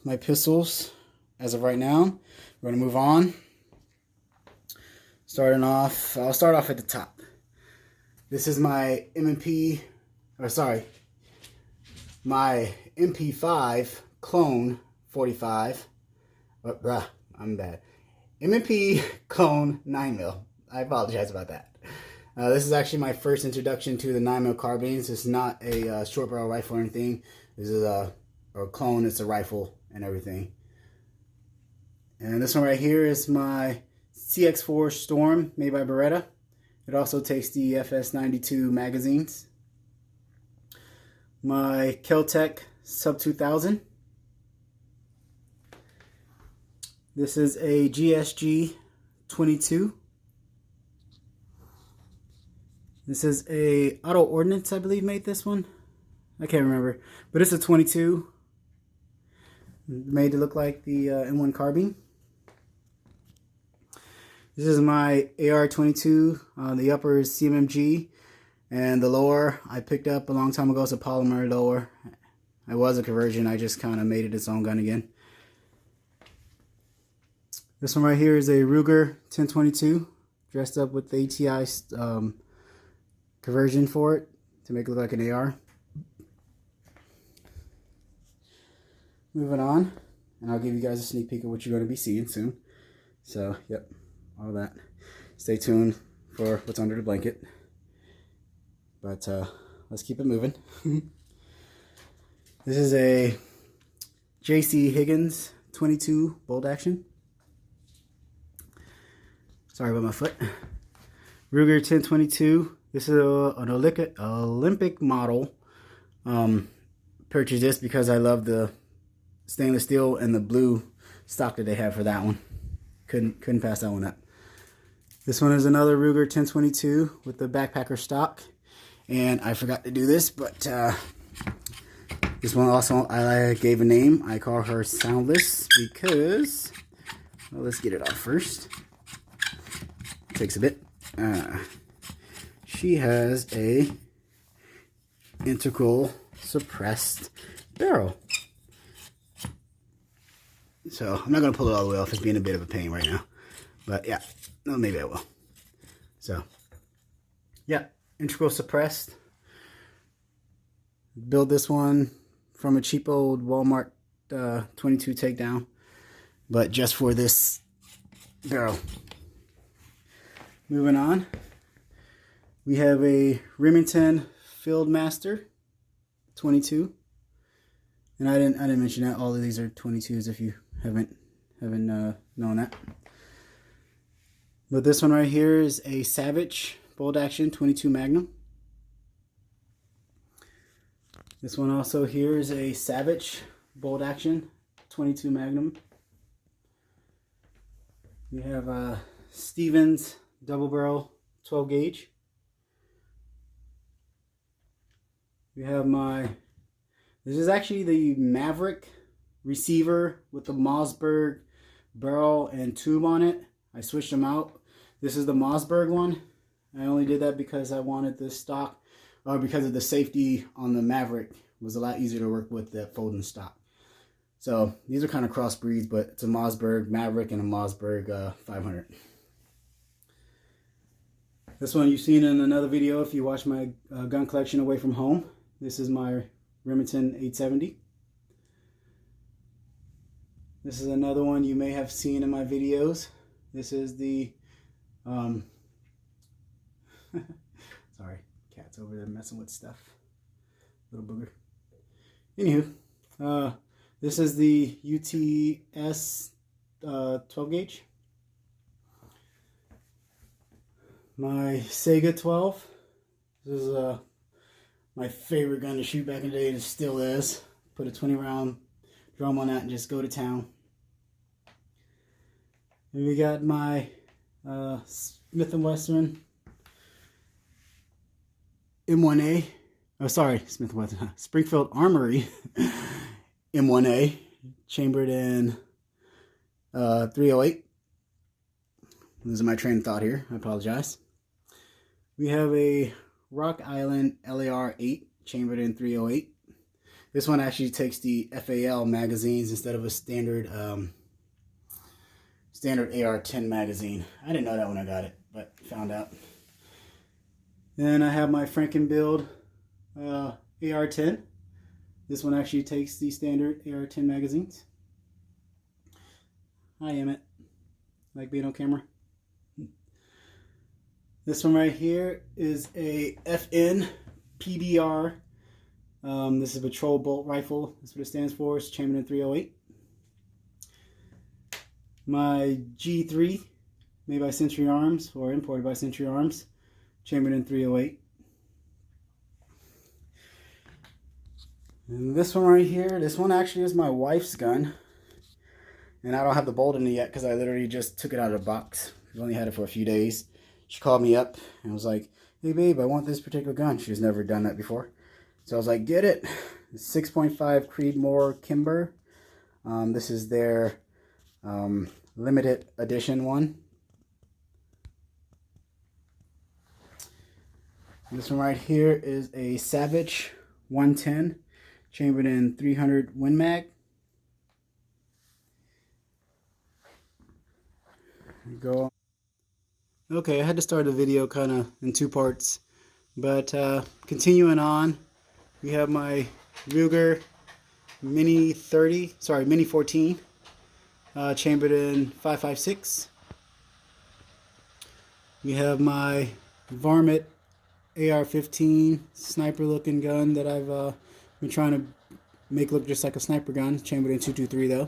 my pistols as of right now. We're going to move on. Starting off, I'll start off at the top. This is my my MP5 clone 45. I'm bad. M&P clone 9mm. I apologize about that. This is actually my first introduction to the 9mm carbines. It's not a short barrel rifle or anything. This is a clone. It's a rifle and everything. And this one right here is my CX4 Storm made by Barrett. It also takes the FS92 magazines. My Kel-Tec Sub 2000. This is a GSG 22. This is a Auto Ordnance, I believe, made this one. I can't remember, but it's a 22, made to look like the M1 carbine. This is my AR-22. The upper is CMMG, and the lower I picked up a long time ago. It's a polymer lower. It was a conversion. I just kind of made it its own gun again. This one right here is a Ruger 1022, dressed up with the ATI conversion for it to make it look like an AR. Moving on, and I'll give you guys a sneak peek of what you're going to be seeing soon. So, yep, all that. Stay tuned for what's under the blanket. But let's keep it moving. This is a JC Higgins 22 bolt action. Sorry about my foot. Ruger 1022. This is an Olympic model. Purchased this because I love the stainless steel and the blue stock that they have for that one. Couldn't pass that one up. This one is another Ruger 1022 with the backpacker stock. And I forgot to do this, but this one also I gave a name. I call her Soundless because, well, let's get it off first. Takes a bit. She has a integral suppressed barrel. So I'm not going to pull it all the way off. It's being a bit of a pain right now. But yeah, no, maybe I will. So yeah, integral suppressed. Build this one from a cheap old Walmart 22 takedown, but just for this barrel. Moving on, we have a Remington Fieldmaster 22, and I didn't mention that all of these are 22s if you haven't known that. But this one right here is a Savage bolt action 22 Magnum. This one also here is a Savage bolt action 22 Magnum. We have Stevens double barrel 12 gauge. We have this is actually the Maverick receiver with the Mossberg barrel and tube on it. I switched them out. This is the Mossberg one. I only did that because I wanted the stock, or because of the safety on the Maverick. It was a lot easier to work with that folding stock. So these are kind of crossbreeds, but it's a Mossberg Maverick and a Mossberg 500. This one you've seen in another video if you watch my gun collection away from home. This is my Remington 870. This is another one you may have seen in my videos. This is the sorry, cat's over there messing with stuff. Little booger. Anywho, this is the UTS 12 gauge. My Sega 12. This is my favorite gun to shoot back in the day, and it still is. Put a 20 round drum on that and just go to town. And we got my Smith & Wesson M1A. Oh, sorry, Smith & Wesson. Springfield Armory M1A, chambered in 308. Losing my train of thought here. I apologize. We have a Rock Island LAR 8, chambered in 308. This one actually takes the FAL magazines instead of a standard standard AR-10 magazine. I didn't know that when I got it, but found out. Then I have my Frankenbuild AR-10. This one actually takes the standard AR-10 magazines. Hi, Emmett. Like being on camera? This one right here is a FN PBR. This is a patrol bolt rifle. That's what it stands for. It's chambered in 308. My G3, made by Century Arms, or imported by Century Arms, chambered in 308. And this one right here, this one actually is my wife's gun. And I don't have the bolt in it yet because I literally just took it out of the box. I've only had it for a few days. She called me up and was like, hey babe, I want this particular gun. She's never done that before. So I was like, get it. 6.5 Creedmoor Kimber. This is their limited edition one. This one right here is a Savage 110, chambered in 300 Win Mag. There you go. Okay, I had to start the video kind of in two parts, but continuing on, we have my Ruger Mini 14, chambered in 5.56. We have my Varmint AR-15 sniper looking gun that I've been trying to make look just like a sniper gun, chambered in 223 though.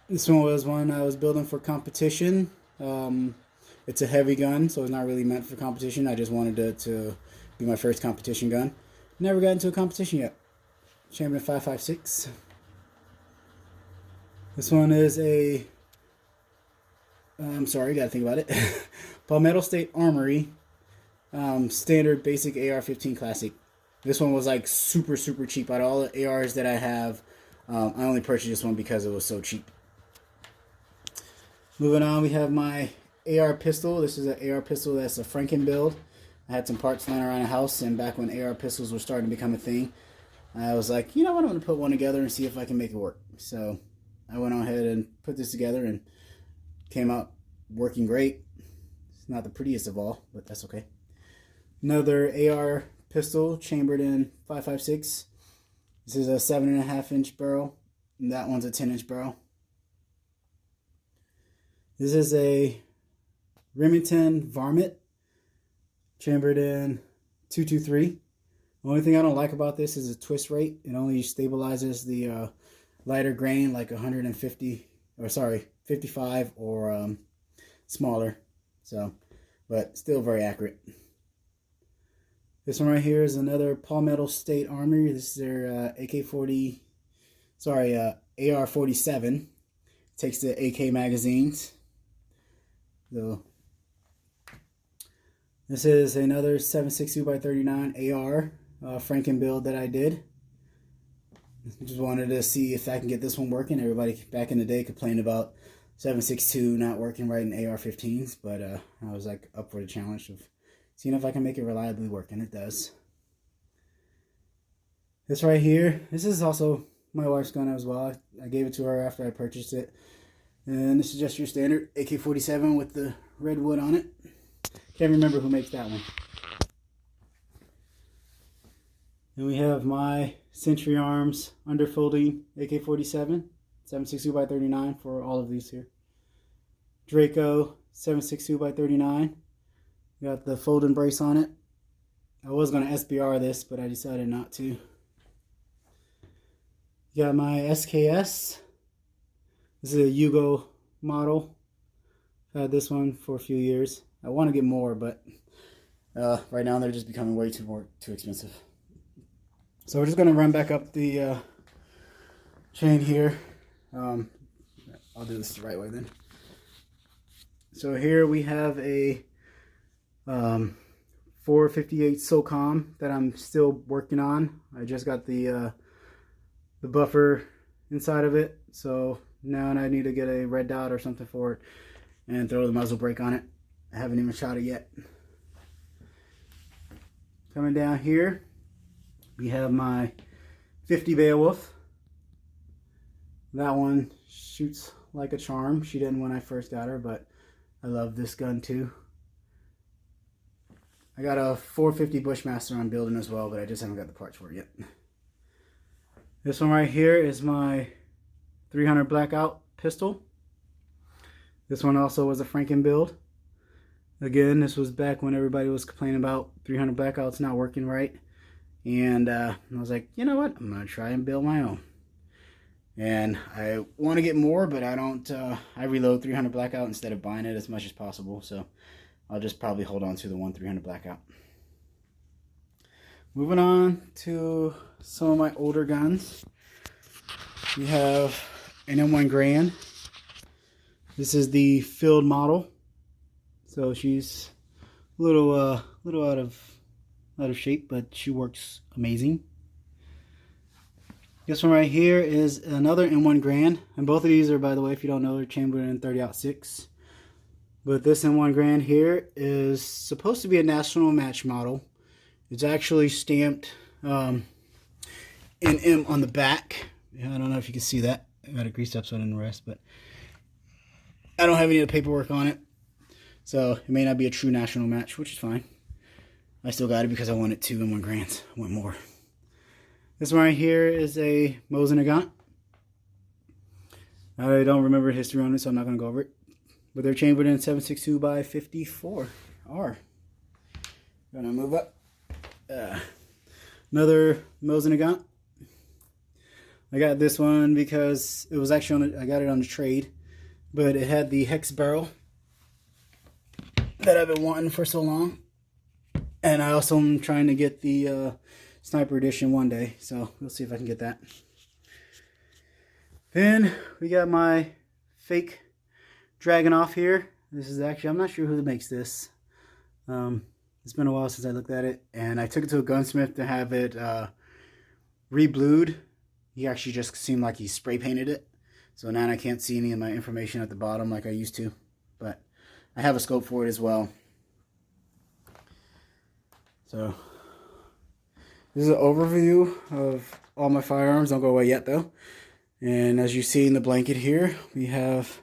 This one was one I was building for competition. It's a heavy gun, so it's not really meant for competition. I just wanted it to be my first competition gun. Never got into a competition yet. Chambered in 5.56. This one is a, I'm sorry, gotta think about it. Palmetto State Armory, standard basic AR-15 classic. This one was like super cheap. Out of all the ARs that I have, I only purchased this one because it was so cheap. Moving on, we have my AR pistol. This is an AR pistol that's a Frankenbuild. I had some parts lying around the house, and back when AR pistols were starting to become a thing, I was like, you know what, I'm going to put one together and see if I can make it work. So I went on ahead and put this together and came out working great. It's not the prettiest of all, but that's okay. Another AR pistol chambered in 5.56. This is a 7.5-inch barrel, and that one's a 10-inch barrel. This is a Remington Varmint, chambered in 223. The only thing I don't like about this is the twist rate. It only stabilizes the lighter grain, like 55 or smaller. So, but still very accurate. This one right here is another Palmetto State Armory. This is their AR-47. Takes the AK magazines. So this is another 7.62x39 AR Frankenbuild that I did. Just wanted to see if I can get this one working. Everybody back in the day complained about 7.62 not working right in AR-15s, but I was like up for the challenge of seeing if I can make it reliably work, and it does. This right here, this is also my wife's gun as well. I gave it to her after I purchased it. And this is just your standard AK-47 with the red wood on it. Can't remember who makes that one. Then we have my Century Arms underfolding AK-47, 7.62x39 for all of these here. Draco 7.62x39. Got the folding brace on it. I was going to SBR this, but I decided not to. Got my SKS. This is a Yugo model. I've had this one for a few years. I want to get more, but right now they're just becoming way too expensive. So we're just going to run back up the chain here. I'll do this the right way then. So here we have a 458 SOCOM that I'm still working on. I just got the buffer inside of it, so now I need to get a red dot or something for it and throw the muzzle brake on it. I haven't even shot it yet. Coming down here, We have my 50 Beowulf. That one shoots like a charm. She didn't when I first got her, but I love this gun too. I got a 450 Bushmaster I'm building as well, but I just haven't got the parts for it yet. This one right here is my 300 Blackout pistol. This one also was a Franken build. Again, this was back when everybody was complaining about 300 Blackouts not working right. And I was like, you know what? I'm going to try and build my own. And I want to get more, but I don't. I reload 300 Blackout instead of buying it as much as possible. So I'll just probably hold on to the 300 Blackout. Moving on to some of my older guns. We have an M1 Grand. This is the field model. So she's a little out of shape, but she works amazing. This one right here is another M1 Grand, and both of these are, by the way, if you don't know, they're chambered in 30-06. But this M1 Grand here is supposed to be a national match model. It's actually stamped NM on the back. Yeah, I don't know if you can see that. I got a grease up so I didn't rest, but I don't have any of the paperwork on it. So it may not be a true national match, which is fine. I still got it because I wanted 2 M1 Grands. I want more. This one right here is a Mosin Nagant. I don't remember history on it, so I'm not going to go over it. But they're chambered in 7.62 by 54R. Gonna move up. Another Mosin Nagant. I got this one because it was actually I got it on the trade, but it had the hex barrel that I've been wanting for so long. And I also am trying to get the Sniper Edition one day, so we'll see if I can get that. Then we got my fake Dragunov here. This is actually, I'm not sure who makes this. It's been a while since I looked at it, and I took it to a gunsmith to have it re-blued. He actually just seemed like he spray painted it, so now I can't see any of my information at the bottom like I used to, but I have a scope for it as well. So this is an overview of all my firearms. Don't go away yet though. And as you see in the blanket here, we have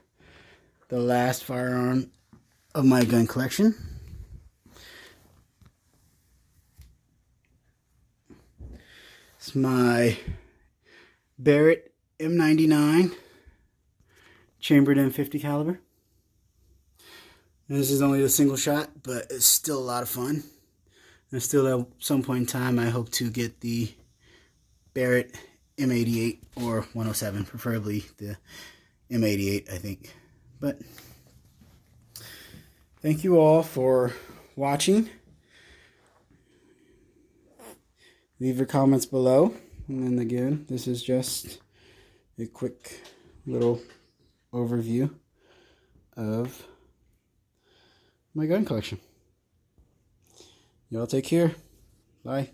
the last firearm of my gun collection. It's my Barrett M99 chambered in 50 caliber. And this is only a single shot, but it's still a lot of fun. And still at some point in time, I hope to get the Barrett M88 or 107, preferably the M88, I think. But thank you all for watching. Leave your comments below. And then again, this is just a quick little overview of my gun collection. Y'all take care. Bye.